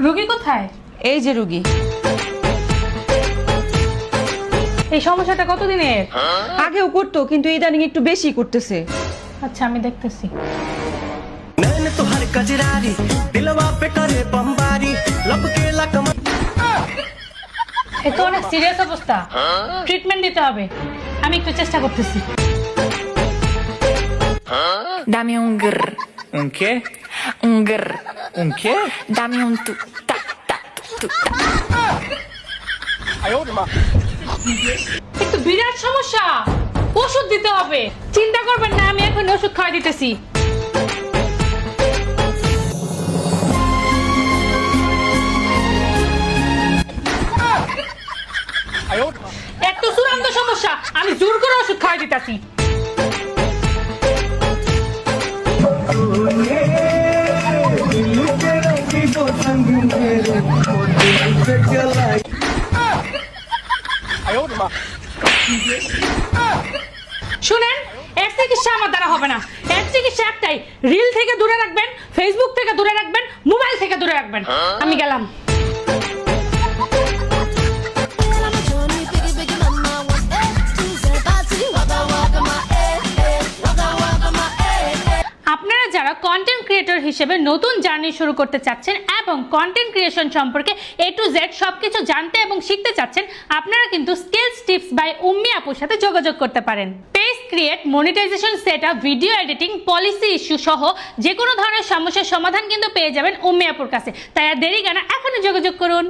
রোগী কোথায়? এই যে রোগী। এই সমস্যাটা কতদিনের? আগেও করতো কিন্তু ইদানিং একটু বেশি করতেছে। আচ্ছা আমি দেখতেছি। এ তো অনেক সিরিয়াস অবস্থা, ট্রিটমেন্ট দিতে হবে। আমি একটু চেষ্টা করতেছি। Dame un grr, ¿Un qué? un grr. ¿Un qué? Dame un tu, ta, ta, tu, ta. একটু বিরাট সমস্যা, ওষুধ দিতে হবে। চিন্তা করবেন না, আমি এখন ওষুধ খাওয়া দিতেছি। একটু চূড়ান্ত সমস্যা, আমি জোর করে ওষুধ খাওয়া দিতেছি। শুনেন, এর চিকিৎসা আমার দ্বারা হবে না। এর চিকিৎসা একটাই, রিল থেকে দূরে রাখবেন, ফেসবুক থেকে দূরে রাখবেন, মোবাইল থেকে দূরে রাখবেন। আমি গেলাম। আপনারা যারা কন্টেন্ট ক্রিয়েটর হিসেবে নতুন জার্নি শুরু করতে চাচ্ছেন এবং কন্টেন্ট ক্রিয়েশন সম্পর্কে A to Z সবকিছু জানতে এবং শিখতে চাচ্ছেন, আপনারা কিন্তু স্কিলস টিপস বাই উম্মি আপুর সাথে যোগাযোগ করতে পারেন। Page create, monetization setup, video editing, policy issue সহ যে কোনো ধরনের সমস্যার সমাধান কিন্তু পেয়ে যাবেন উম্মি আপুর কাছে। তাই আর দেরি কেন, এখনই যোগাযোগ করুন।